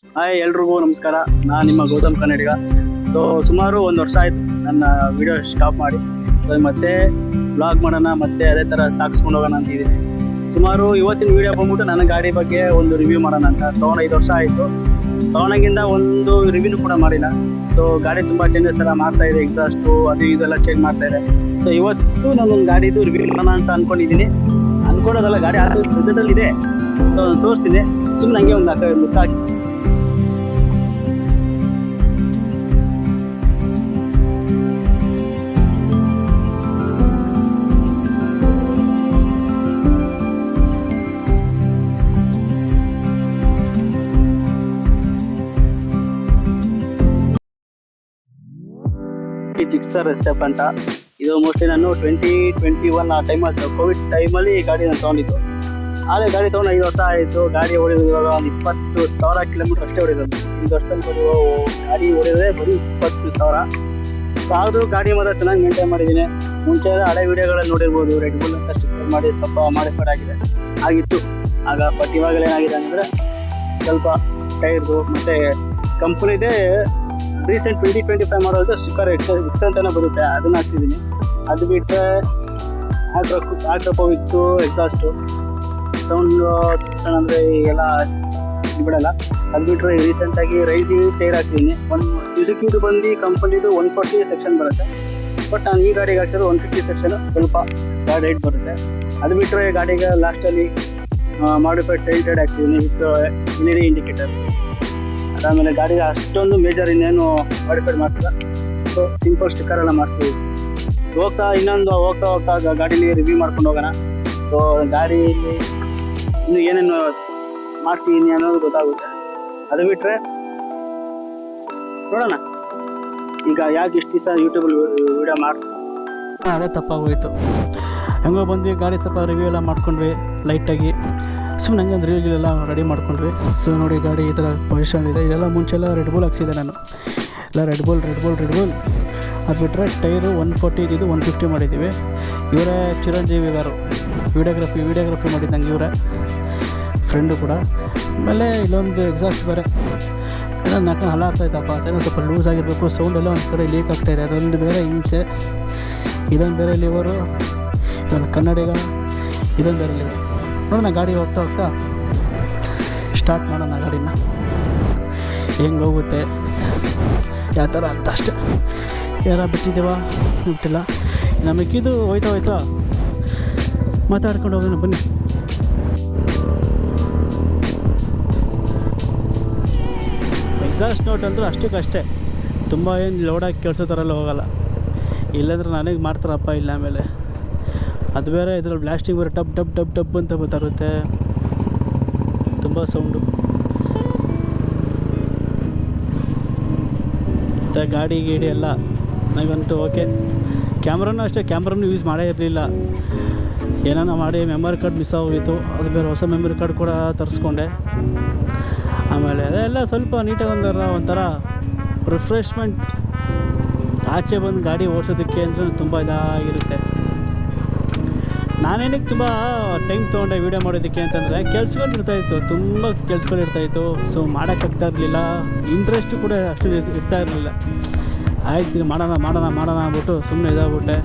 Hi ಎಲ್ರಿಗೂ ನಮಸ್ಕಾರ. ನಾನು ನಿಮ್ಮ ಗೌತಮ್ ಕನ್ನಡಿಗ. ಸೊ ಸುಮಾರು 1 ವರ್ಷ ಆಯ್ತು ನನ್ನ ವಿಡಿಯೋ ಸ್ಟಾಪ್ ಮಾಡಿ. ಸೊ ಮತ್ತೆ ಬ್ಲಾಗ್ ಮಾಡೋಣ, ಮತ್ತೆ ಅದೇ ಥರ ಸಾಗಿಸ್ಕೊಂಡು ಹೋಗೋಣ ಅಂತಿದ್ದೀನಿ. ಸುಮಾರು ಇವತ್ತಿನ ವಿಡಿಯೋ ಬಂದ್ಬಿಟ್ಟು ನನ್ನ ಗಾಡಿ ಬಗ್ಗೆ ಒಂದು ರಿವ್ಯೂ ಮಾಡೋಣ ಅಂತ. ತೊಗೊಂಡು 5 ವರ್ಷ ಆಯಿತು. ತೊಗೊಂಡಾಗಿಂದ ಒಂದು ರಿವ್ಯೂನು ಕೂಡ ಮಾಡಿಲ್ಲ. ಸೊ ಗಾಡಿ ತುಂಬ ಚೇಂಜಸ್ ಎಲ್ಲ ಮಾಡ್ತಾ ಇದೆ, ಎಕ್ಸಾಸ್ಟು ಅದು ಇದೆಲ್ಲ ಚೇಂಜ್ ಮಾಡ್ತಾ ಇದೆ. ಸೊ ಇವತ್ತು ನಾನೊಂದು ಗಾಡಿದು ರಿವ್ಯೂ ಮಾಡೋಣ ಅಂತ ಅಂದ್ಕೊಂಡಿದ್ದೀನಿ. ಅಂದ್ಕೊಡೋದಲ್ಲ, ಗಾಡಿ ಅದು ರಿಸಲ್ಟಲ್ಲಿ ಇದೆ. ಸೊ ತೋರಿಸ್ತೀನಿ, ಸುಮ್ಮನೆ ಹಂಗೆ ಒಂದು ಲುಕ್ ಹಾಕಿ. ಜಿಕ್ಸರ್ ಸ್ಟೆಪ್ ಅಂತ. ಇದು ಮೋಸ್ಟ್ಲಿ ನಾನು 2021 ಆ ಟೈಮಲ್ಲಿ, ಕೋವಿಡ್ ಟೈಮಲ್ಲಿ ಈ ಗಾಡಿ ನಾನು ತೊಗೊಂಡಿದ್ದು. ಆದರೆ ಗಾಡಿ ತೊಗೊಂಡು 5 ವರ್ಷ ಆಯಿತು. ಗಾಡಿ ಹೊಡೆಯೋದು ಇವಾಗ ಒಂದು 20,000 ಕಿಲೋಮೀಟರ್ ಅಷ್ಟೇ ಹೊಡೆಯೋದು. ಒಂದು ವರ್ಷದಲ್ಲಿ ಗಾಡಿ ಹೊಡೆಯೋದೇ ಬರೀ 20,000. ಸೊ ಆದರೂ ಗಾಡಿ ಮಾತ್ರ ಚೆನ್ನಾಗಿ ಮೇಂಟೈನ್ ಮಾಡಿದ್ದೀನಿ. ಮುಂಚೆ ಹಳೆ ವೀಡಿಯೋಗಳಲ್ಲಿ ನೋಡಿರ್ಬೋದು, ರೆಡ್ ಬುಲ್ ಅಂತ ಸ್ಟಿಕ್ಕರ್ ಮಾಡಿ ಸ್ವಲ್ಪ ಮಾಡಿಫೈಡ್ ಆಗಿದೆ ಆಗಿತ್ತು ಆಗ. ಬಟ್ ಇವಾಗಲೇ ಏನಾಗಿದೆ ಅಂದರೆ ಸ್ವಲ್ಪ ಟೈರ್ದು ಮತ್ತು ಕಂಪ್ನಿದೇ ರೀಸೆಂಟ್ 2025 ಮಾಡೋದು ಸ್ಟಿಕ್ಕರ್ ಎಕ್ಸ್ ಅಂತಲೇ ಬರುತ್ತೆ, ಅದನ್ನ ಹಾಕ್ತಿದ್ದೀನಿ. ಅದು ಬಿಟ್ಟರೆ ಆಕ್ರೋಪೋವಿಕ್ಸು ಎಕ್ಸಾಸ್ಟು ಸೌಂಡು ಅಂದರೆ ಎಲ್ಲ ಬಿಡಲ್ಲ. ಅದು ಬಿಟ್ಟರೆ ರೀಸೆಂಟಾಗಿ ರೈಸಿ ಟೈರ್ ಹಾಕ್ತಿದ್ದೀನಿ. ಸುಜುಕಿದು ಬಂದು ಕಂಪನಿದು 140 ಸೆಕ್ಷನ್ ಬರುತ್ತೆ. ಬಟ್ ನಾನು ಈ ಗಾಡಿಗೆ ಹಾಕಿದ್ರು 150 ಸೆಕ್ಷನ್, ಸ್ವಲ್ಪ ಗಾಡಿ ಹೈಟ್ ಬರುತ್ತೆ. ಅದು ಬಿಟ್ಟರೆ ಗಾಡಿಗೆ ಲಾಸ್ಟಲ್ಲಿ ಮಾಡಿಫೈಡ್ ಟೈಲ್ಟೆಡ್ ಹಾಕ್ತಿದ್ದೀನಿ ವಿತ್ LED ಇಂಡಿಕೇಟರ್. ಅದಾದಮೇಲೆ ಗಾಡಿಗೆ ಅಷ್ಟೊಂದು ಮೇಜರ್ ಇನ್ನೇನು ಮಾಡಿಫೈಡ್ ಮಾಡ್ತಿಲ್ಲ. ಸೊ ಸಿಂಪಲ್ ಸ್ಟಿಕ್ಕರ್ ಎಲ್ಲ ಮಾಡಿಸ್ತೀವಿ. ಹೋಗ್ತಾ ಗಾಡೀಲಿ ರಿವ್ಯೂ ಮಾಡ್ಕೊಂಡು ಹೋಗೋಣ. ಸೊ ಗಾಡಿಯಲ್ಲಿ ಇನ್ನು ಏನೇನು ಮಾಡ್ತೀನಿ ಅನ್ನೋದು ಗೊತ್ತಾಗುತ್ತೆ. ಅದು ಬಿಟ್ಟರೆ ನೋಡೋಣ, ಈಗ ಯಾಕೆ ಇಷ್ಟು ದಿವಸ ಯೂಟ್ಯೂಬಲ್ಲಿ ವೀಡಿಯೋ ಮಾಡ್ತೀನಿ, ಅದೇ ತಪ್ಪಾಗೋಯಿತು. ಹೆಂಗೋ ಬಂದ್ವಿ, ಗಾಡಿ ಸ್ವಲ್ಪ ರಿವ್ಯೂ ಎಲ್ಲ ಮಾಡ್ಕೊಂಡ್ವಿ ಲೈಟಾಗಿ. ಸುಮ್ಮನೆ ಹಂಗೆ ಒಂದು ರಿವ್ಯೂ ಎಲ್ಲ ರೆಡಿ ಮಾಡ್ಕೊಂಡ್ವಿ. ಸೊ ನೋಡಿ, ಗಾಡಿ ಈ ಥರ ಪೊಸಿಷನ್ ಇದೆ. ಇದೆಲ್ಲ ಮುಂಚೆಲ್ಲ ರೆಡ್ ಬುಲ್ ಹಾಕ್ಸಿದೆ ನಾನು, ಎಲ್ಲ ರೆಡ್ ಬುಲ್. ಅದು ಬಿಟ್ಟರೆ ಟೈರು 140 ಇದ್ದಿದ್ದು 150 ಮಾಡಿದ್ದೀವಿ. ಇವರೇ ಚಿರಂಜೀವಿ ಗಾರು ವಿಡಿಯೋಗ್ರಫಿ ಮಾಡಿದ್ದಂಗೆ, ಇವರೇ ಫ್ರೆಂಡು ಕೂಡ. ಆಮೇಲೆ ಇಲ್ಲೊಂದು ಎಕ್ಸಾಸ್ಟ್ ಬೇರೆ ಎಲ್ಲ ನಾಲ್ಕು ಹಲಾಡ್ತಾಯಿದ್ದಪ್ಪ, ಚೆನ್ನಾಗಿ ಸ್ವಲ್ಪ ಲೂಸ್ ಆಗಿರಬೇಕು. ಸೌಂಡ್ ಎಲ್ಲ ಒಂದು ಕಡೆ ಲೀಕ್ ಆಗ್ತಾಯಿದೆ, ಅದೊಂದು ಬೇರೆ ಹಿಂಸೆ. ಇದೊಂದು ಬೇರೆ ಲಿವರು, ಇದೊಂದು ಕನ್ನಡಿಗ, ಇದೊಂದು ಬೇರೆ ಲಿವರ್. ನೋಡೋಣ, ಗಾಡಿ ಹೋಗ್ತಾ ಸ್ಟಾರ್ಟ್ ಮಾಡೋಣ ಗಾಡಿನ, ಹೆಂಗೆ ಹೋಗುತ್ತೆ ಯಾವ ಥರ ಅಂತ ಅಷ್ಟೆ. ಯಾರ ಬಿಟ್ಟಿದ್ದೀವ ಬಿಟ್ಟಿಲ್ಲ, ನಮಗಿದು ಹೋಯ್ತಾ ಮಾತಾಡ್ಕೊಂಡು ಹೋಗೋಣ ಬನ್ನಿ. ಎಕ್ಸಾಸ್ಟ್ ನೋಟ್ ಅಂದರೂ ಅಷ್ಟಕ್ಕಷ್ಟೇ, ತುಂಬ ಏನು ಲೋಡಾಗಿ ಕೆಲಸ ಥರಲ್ಲ ಹೋಗಲ್ಲ. ಇಲ್ಲಾಂದ್ರೆ ನನಗೆ ಮಾಡ್ತಾರಪ್ಪ ಇಲ್ಲ. ಆಮೇಲೆ ಅದು ಬೇರೆ, ಇದರಲ್ಲಿ ಬ್ಲಾಸ್ಟಿಂಗ್ ಬೇರೆ ಡಬ್ ಅಂತ ಗೊತ್ತಾಗುತ್ತೆ, ತುಂಬ ಸೌಂಡು. ಮತ್ತು ಗಾಡಿ ಎಲ್ಲ ನನಗಂತೂ ಓಕೆ. ಕ್ಯಾಮ್ರಾನೂ ಅಷ್ಟೇ, ಕ್ಯಾಮ್ರಾನೂ ಯೂಸ್ ಮಾಡೇ ಇರಲಿಲ್ಲ. ಏನಾನ ಮಾಡಿ ಮೆಮರಿ ಕಾರ್ಡ್ ಮಿಸ್ ಆಗೋಗಿತ್ತು, ಅದು ಬೇರೆ ಹೊಸ ಮೆಮರಿ ಕಾರ್ಡ್ ಕೂಡ ತರಿಸ್ಕೊಂಡೆ. ಆಮೇಲೆ ಅದೆಲ್ಲ ಸ್ವಲ್ಪ ನೀಟಾಗಿ ಒಂಥರ ರಿಫ್ರೆಶ್ಮೆಂಟ್. ಆಚೆ ಬಂದು ಗಾಡಿ ಓಡಿಸೋದಕ್ಕೆ ಅಂದರೆ ತುಂಬ ಇದಾಗಿರುತ್ತೆ. ನಾನೇನಕ್ಕೆ ತುಂಬ ಟೈಮ್ ತೊಗೊಂಡೆ ವೀಡಿಯೋ ಮಾಡೋದಕ್ಕೆ ಅಂತಂದರೆ, ಕೆಲ್ಸಗಳಿರ್ತಾಯಿತ್ತು, ತುಂಬ ಕೆಲ್ಸಗಳಿರ್ತಾಯಿತ್ತು. ಸೊ ಮಾಡೋಕ್ಕಾಗ್ತಾ ಇರಲಿಲ್ಲ, ಇಂಟ್ರೆಸ್ಟು ಕೂಡ ಅಷ್ಟು ಇರ್ತಾ ಇರಲಿಲ್ಲ. ಆಯ್ತು ಮಾಡೋಣ ಅಂದ್ಬಿಟ್ಟು ಸುಮ್ಮನೆ ಇದಾಗ್ಬಿಟ್ಟೆ.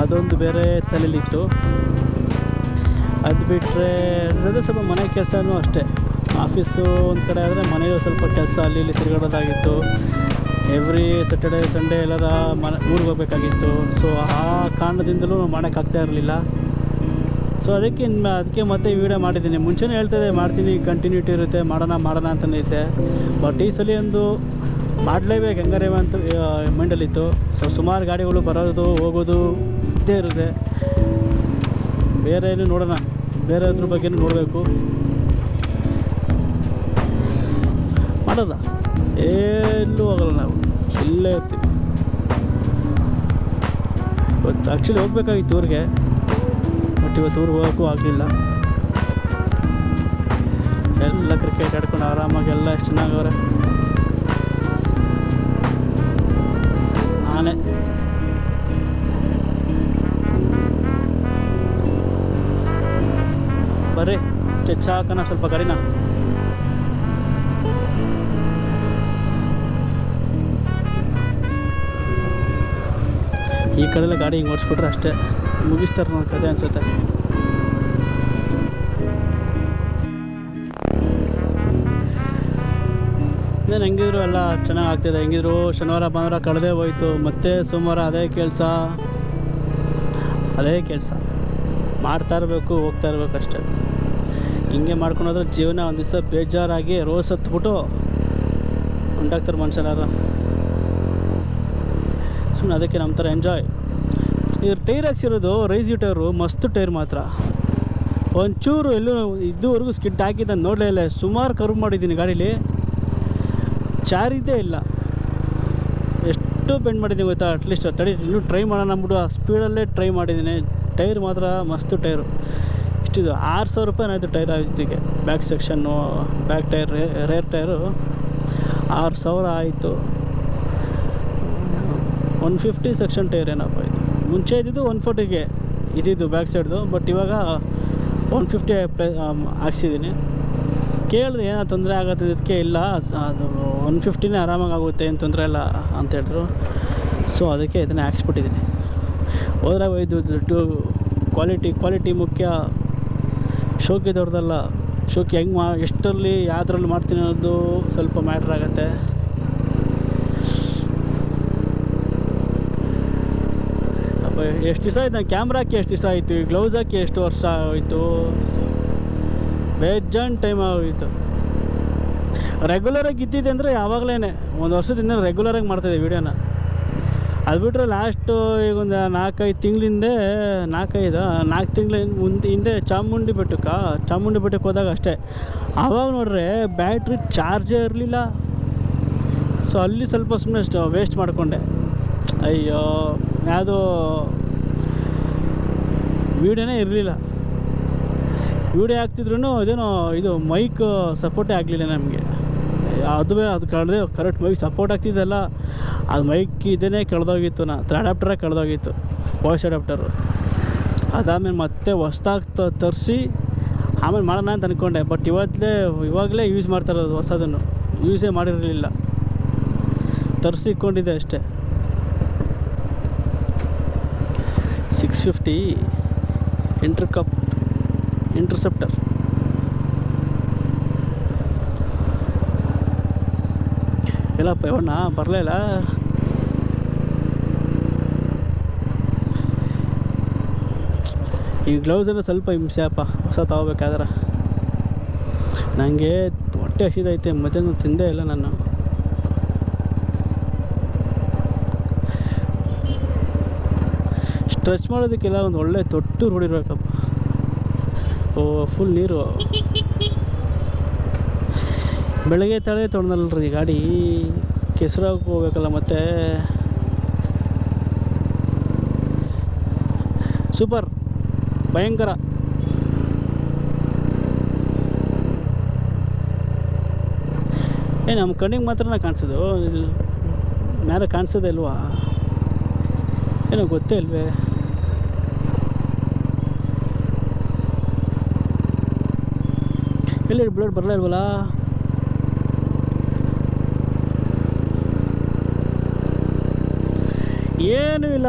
ಅದೊಂದು ಬೇರೆ ತಲೆಯಲ್ಲಿತ್ತು. ಅದು ಬಿಟ್ಟರೆ ಅದೇ ಸ್ವಲ್ಪ ಮನೆ ಕೆಲಸನೂ ಅಷ್ಟೇ. ಆಫೀಸು ಒಂದು ಕಡೆ ಆದರೆ ಮನೆಯಲ್ಲೂ ಸ್ವಲ್ಪ ಕೆಲಸ ಅಲ್ಲಿ ಇಲ್ಲಿ ತಿರುಗಾಡೋದಾಗಿತ್ತು. ಎವ್ರಿ ಸ್ಯಾಟರ್ಡೇ ಸಂಡೇ ಎಲ್ಲರ ಊರಿಗೆ ಹೋಗ್ಬೇಕಾಗಿತ್ತು. ಸೊ ಆ ಕಾರಣದಿಂದಲೂ ಮಾಡೋಕ್ಕಾಗ್ತಾ ಇರಲಿಲ್ಲ. ಸೊ ಅದಕ್ಕೆ ಮತ್ತೆ ವೀಡಿಯೋ ಮಾಡಿದ್ದೀನಿ. ಮುಂಚೆನೇ ಹೇಳ್ತಾಯಿದ್ದೆ ಮಾಡ್ತೀನಿ, ಕಂಟಿನ್ಯೂಟಿ ಇರುತ್ತೆ, ಮಾಡೋಣ ಅಂತಲೇ ಇದ್ದೆ. ಬಟ್ ಈ ಸಲ ಒಂದು ಮಾಡಲೇಬೇಕು ಹೆಂಗಾರೆ ಅಂತ ಮೈಂಡಲ್ಲಿತ್ತು. ಸೊ ಸುಮಾರು ಗಾಡಿಗಳು ಬರೋದು ಹೋಗೋದು ಇದ್ದೇ ಇರುತ್ತೆ. ಬೇರೆ ಏನು ನೋಡೋಣ, ಬೇರೆದ್ರ ಬಗ್ಗೆನೂ ನೋಡಬೇಕು. ಮಾಡೋದ ಎಲ್ಲೂ ಹೋಗಲ್ಲ, ನಾವು ಇಲ್ಲೇ ಇರ್ತೀವಿ. ಇವತ್ತು ಆ್ಯಕ್ಚುಲಿ ಹೋಗ್ಬೇಕಾಗಿತ್ತು ಊರಿಗೆ, ಬಟ್ ಇವತ್ತು ಊರಿಗೆ ಹೋಗೋಕ್ಕೂ ಆಗಲಿಲ್ಲ. ಎಲ್ಲ ಕ್ರಿಕೆಟ್ ಆಡ್ಕೊಂಡು ಆರಾಮಾಗಿ ಎಲ್ಲ ಎಷ್ಟು ಚೆನ್ನಾಗವ್ರೆ. ನಾನೇ ಬರ್ರಿ ಚೆಚ್ಚ ಹಾಕೋಣ ಸ್ವಲ್ಪ ಗಾಡಿನ. ಕಡೆಲ್ಲ ಗಾಡಿ ಹಿಂಗೆ ಓಡಿಸ್ಬಿಟ್ರೆ ಅಷ್ಟೇ ಮುಗಿಸ್ತಾರೆ ನನ್ನ ಕತೆ ಅನಿಸುತ್ತೆ. ಇನ್ನೇನು ಹೆಂಗಿದ್ರು ಎಲ್ಲ ಚೆನ್ನಾಗಿ ಆಗ್ತಿದೆ. ಹೆಂಗಿದ್ರು ಶನಿವಾರ ಭಾನುವಾರ ಕಳೆದೇ ಹೋಯ್ತು, ಮತ್ತು ಸೋಮವಾರ ಅದೇ ಕೆಲಸ ಮಾಡ್ತಾ ಇರಬೇಕು, ಹೋಗ್ತಾ ಇರಬೇಕು ಅಷ್ಟೇ. ಹಿಂಗೆ ಮಾಡ್ಕೊಂಡೋದ್ರೆ ಜೀವನ ಒಂದು ದಿವಸ ಬೇಜಾರಾಗಿ ರೋಸ್ ಹತ್ಬಿಟ್ಟು ಉಂಟಾಗ್ತಾರೆ ಮನುಷ್ಯನಾರು. ಸುಮ್ಮನೆ ಅದಕ್ಕೆ ನಮ್ಮ ಥರ ಎಂಜಾಯ್. ಇದ್ರ ಟೈರ್ ಹಾಕ್ಸಿರೋದು ರೈಸ್ ಟೈರು, ಮಸ್ತ್ ಟೈರ್ ಮಾತ್ರ. ಒಂಚೂರು ಎಲ್ಲೂ ಇದುವರೆಗೂ ಸ್ಕಿಡ್ ಹಾಕಿದ್ದ ನೋಡಲೇ ಇಲ್ಲ. ಸುಮಾರು ಕರ್ವ್ ಮಾಡಿದ್ದೀನಿ ಗಾಡೀಲಿ, ಚಾರಿದ್ದೇ ಇಲ್ಲ. ಎಷ್ಟು ಬೆಂಡ್ ಮಾಡಿದ್ದೀನಿ ಗೊತ್ತಾ. ಅಟ್ಲೀಸ್ಟ್ ಇನ್ನೂ ಟ್ರೈ ಮಾಡೋಣ ಅಂದ್ಬಿಟ್ಟು ಆ ಸ್ಪೀಡಲ್ಲೇ ಟ್ರೈ ಮಾಡಿದ್ದೀನಿ. ಟೈರ್ ಮಾತ್ರ ಮಸ್ತು ಟೈರು. ಇಷ್ಟಿದು 6,000 ರೂಪಾಯಿ ಆಯಿತು ಟೈರ್ ಆಯ್ತಿಗೆ. Back section, back tyre, rear tyre 6,000 ಆಯಿತು. 150 ಸೆಕ್ಷನ್ ಟೈರ್ ಏನಪ್ಪ ಇದು. ಮುಂಚೆ ಇದ್ದಿದ್ದು 140ಗೆ ಇದ್ದಿದ್ದು ಬ್ಯಾಕ್ ಸೈಡ್ದು, ಬಟ್ ಇವಾಗ 150 ಹಾಕ್ಸಿದ್ದೀನಿ. ಕೇಳಿದ್ರೆ ಏನೋ ತೊಂದರೆ ಆಗುತ್ತೆ ಇದಕ್ಕೆ. ಇಲ್ಲ, ಅದು 150ನೇ ಆರಾಮಾಗಿ ಆಗುತ್ತೆ, ಏನು ತೊಂದರೆ ಇಲ್ಲ ಅಂತೇಳಿದ್ರು. ಸೊ ಅದಕ್ಕೆ ಇದನ್ನೇ ಹಾಕ್ಸ್ಬಿಟ್ಟಿದ್ದೀನಿ. ಹೋದಾಗ ಇದು ಕ್ವಾಲಿಟಿ ಮುಖ್ಯ, ಶೋಕಿ ದೊಡ್ಡದಲ್ಲ. ಶೋಕಿ ಹೆಂಗೆ ಎಷ್ಟರಲ್ಲಿ ಯಾವುದ್ರಲ್ಲಿ ಮಾಡ್ತೀನಿ ಅನ್ನೋದು ಸ್ವಲ್ಪ ಮ್ಯಾಟ್ರ್ ಆಗುತ್ತೆ. ಅಪ್ಪ ಎಷ್ಟು ದಿವಸ ಆಯ್ತು ನಾನು ಕ್ಯಾಮ್ರಾ ಹಾಕಿ, ಎಷ್ಟು ದಿವಸ ಆಯಿತು ಈ ಗ್ಲೌಸ್ ಹಾಕಿ, ಎಷ್ಟು ವರ್ಷ ಆಯಿತು, ಬೇಜಾನ್ ಟೈಮ್ ಆಗೋಯಿತು. ರೆಗ್ಯುಲರಾಗಿ ಇದ್ದಿದ್ದೆ ಅಂದರೆ ಯಾವಾಗಲೇ 1 ವರ್ಷದಿಂದ ರೆಗ್ಯುಲರಾಗಿ ಮಾಡ್ತಾಯಿದ್ದೆ ವೀಡಿಯೋನ. ಅದು ಬಿಟ್ಟರೆ ಲಾಸ್ಟು ಈಗ ಒಂದು 4-5 ತಿಂಗಳಿಂದ 4 ತಿಂಗಳ ಹಿಂದೆ ಚಾಮುಂಡಿ ಬೆಟ್ಟಕ್ಕೆ ಹೋದಾಗ ಅಷ್ಟೇ. ಆವಾಗ ನೋಡ್ರೆ ಬ್ಯಾಟ್ರಿ ಚಾರ್ಜೇ ಇರಲಿಲ್ಲ. ಸೊ ಅಲ್ಲಿ ಸ್ವಲ್ಪ ಸುಮ್ಮನೆ ವೇಸ್ಟ್ ಮಾಡಿಕೊಂಡೆ. ಅಯ್ಯೋ, ಯಾವುದೋ ವೀಡಿಯೋನೇ ಇರಲಿಲ್ಲ. ವೀಡಿಯೋ ಹಾಕ್ತಿದ್ರು ಅದೇನೋ ಇದು ಮೈಕ್ ಸಪೋರ್ಟೇ ಆಗಲಿಲ್ಲ ನಮಗೆ. ಅದು ಕರೆಕ್ಟ್ ಮೈಕ್ ಸಪೋರ್ಟ್ ಆಗ್ತಿದ್ದಲ್ಲ, ಅದು ಮೈಕ್ ಇದೇ ಕಳೆದೋಗಿತ್ತು. ಅಡಾಪ್ಟರೇ ಕಳೆದೋಗಿತ್ತು, ವಾಯ್ಸ್ ಅಡಾಪ್ಟರು. ಅದಾದಮೇಲೆ ಮತ್ತೆ ಹೊಸ್ದಾಗಿ ತರಿಸಿ ಆಮೇಲೆ ಮಾಡೋಣ ಅಂತ ಅಂದ್ಕೊಂಡೆ. ಬಟ್ ಇವಾಗಲೇ ಯೂಸ್ ಮಾಡ್ತಾ ಇರೋದು, ಹೊಸದನ್ನು ಯೂಸೇ ಮಾಡಿರಲಿಲ್ಲ, ತರಿಸಿ ಇಟ್ಕೊಂಡಿದ್ದೆ ಅಷ್ಟೇ. 650 ಇಂಟರ್ಸೆಪ್ಟರ್. ಎಲ್ಲಪ್ಪ ಇವಣ್ಣ ಬರಲಿಲ್ಲ. ಈ ಗ್ಲೌಸಲ್ಲಿ ಸ್ವಲ್ಪ ಹಿಂಸೆ ಅಪ್ಪ, ಹೊಸ ತಗೋಬೇಕಾದ್ರೆ. ನನಗೆ ಹೊಟ್ಟೆ ಹಸಿದೈತೆ, ಮಧ್ಯಾಹ್ನ ತಿಂದೇ ಇಲ್ಲ ನಾನು. ಸ್ಟ್ರೆಚ್ ಮಾಡೋದಕ್ಕೆಲ್ಲ ಒಂದು ಒಳ್ಳೆ ತೊಟ್ಟು ಹೊಡಿರ್ಬೇಕಪ್ಪ. ಫುಲ್ ನೀರು. ಬೆಳಗ್ಗೆ ತಳೆ ತೊಗೊಂಡಲ್ರಿ ಗಾಡಿ, ಕೆಸರಾಗಿ ಹೋಗ್ಬೇಕಲ್ಲ ಮತ್ತೆ. ಸೂಪರ್, ಭಯಂಕರ. ನಮ್ಮ ಕಣ್ಣಿಗೆ ಮಾತ್ರ ಕಾಣಿಸೋದು, ಮೇಲೆ ಕಾಣಿಸೋದೇ ಇಲ್ವಾ ಏನೋ ಗೊತ್ತೇ ಇಲ್ವೇ. ಎಲ್ಲಿ ಬ್ಲಡ್ ಬರಲೇ ಇಲ್ವಲ್ಲ. ಏನೂ ಇಲ್ಲ,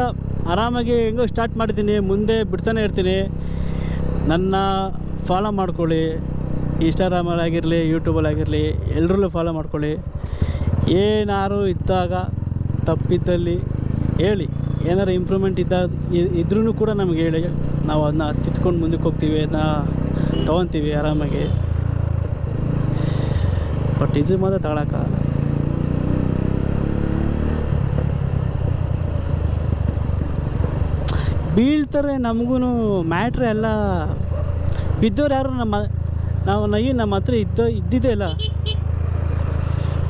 ಆರಾಮಾಗಿ ಹೆಂಗೋ ಸ್ಟಾರ್ಟ್ ಮಾಡಿದ್ದೀನಿ. ಮುಂದೆ ಬಿಡ್ತಾನೆ ಇರ್ತೀನಿ. ನನ್ನ ಫಾಲೋ ಮಾಡ್ಕೊಳ್ಳಿ, ಇನ್ಸ್ಟಾಗ್ರಾಮಲ್ಲಾಗಿರಲಿ, ಯೂಟ್ಯೂಬಲ್ಲಾಗಿರಲಿ, ಎಲ್ಲರಲ್ಲೂ ಫಾಲೋ ಮಾಡ್ಕೊಳ್ಳಿ. ಏನಾರು ಇದ್ದಾಗ ತಪ್ಪಿದ್ದಲ್ಲಿ ಹೇಳಿ, ಏನಾರು ಇಂಪ್ರೂವ್ಮೆಂಟ್ ಇದ್ರೂ ಕೂಡ ನಮಗೆ ಹೇಳಿ. ನಾವು ಅದನ್ನ ತಿದ್ಕೊಂಡು ಮುಂದಕ್ಕೆ ಹೋಗ್ತೀವಿ, ಅದನ್ನ ತೊಗೊತೀವಿ ಆರಾಮಾಗಿ. ಬಟ್ ಇದು ಮಾತ್ರ ತಗೊಳಕ್ಕಾಗಲ್ಲ. ಬೀಳ್ತಾರೆ, ನಮಗೂ ಮ್ಯಾಟ್ರೆ ಎಲ್ಲ. ಬಿದ್ದವ್ರು ಯಾರು ನಮ್ಮ ಹತ್ರ ಇದ್ದಿದ್ದೇ ಇಲ್ಲ.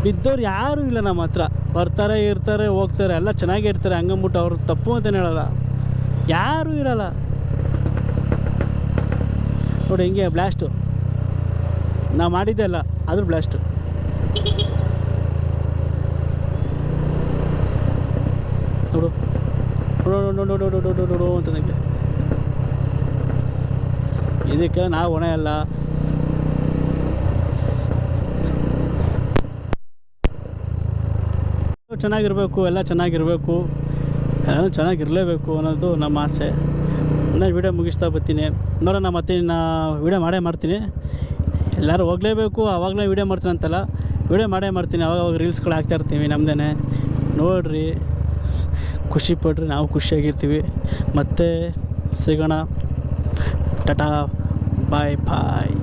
ಬಿದ್ದವ್ರು ಯಾರೂ ಇಲ್ಲ ನಮ್ಮ ಹತ್ರ. ಬರ್ತಾರೆ, ಇರ್ತಾರೆ, ಹೋಗ್ತಾರೆ, ಎಲ್ಲ ಚೆನ್ನಾಗೇ ಇರ್ತಾರೆ. ಹಂಗಂದ್ಬಿಟ್ಟು ಅವ್ರು ತಪ್ಪು ಅಂತಲೇ ಹೇಳಲ್ಲ, ಯಾರೂ ಇರಲ್ಲ. ನೋಡಿ ಹಿಂಗೆ ಬ್ಲಾಸ್ಟು ನಾವು ಮಾಡಿದ್ದೆ ಅಲ್ಲ, ಆದರೂ ಬ್ಲಾಸ್ಟು. ನೋಡು ನೋಡು ಅಂತ ನನಗೆ. ಇದಕ್ಕೆಲ್ಲ ನಾವು ಹೊಣೆ ಅಲ್ಲ. ಚೆನ್ನಾಗಿರಬೇಕು, ಎಲ್ಲ ಚೆನ್ನಾಗಿರಬೇಕು. ಎಲ್ಲರೂ ಚೆನ್ನಾಗಿರಲೇಬೇಕು ಅನ್ನೋದು ನಮ್ಮ ಆಸೆ. ನಾನು ವೀಡಿಯೋ ಮುಗಿಸ್ತಾ ಬರ್ತೀನಿ. ನೋಡೋಣ ಮತ್ತೆ ನಾ ವೀಡಿಯೋ ಮಾಡೇ ಮಾಡ್ತೀನಿ. ಎಲ್ಲರೂ ಹೋಗಲೇಬೇಕು ಆವಾಗಲೇ ವೀಡಿಯೋ ಮಾಡ್ತೀನಿ ಅಂತಲ್ಲ, ವೀಡಿಯೋ ಮಾಡೇ ಮಾಡ್ತೀನಿ. ಅವಾಗ ರೀಲ್ಸ್ಗಳು ಹಾಕ್ತಾಯಿರ್ತೀವಿ ನಮ್ಮದೇ. ನೋಡಿರಿ, ಖುಷಿ ಪಡ್ರಿ, ನಾವು ಖುಷಿಯಾಗಿರ್ತೀವಿ. ಮತ್ತೆ ಸಿಗೋಣ. ಟಾಟಾ, ಬಾಯ್ ಬಾಯ್.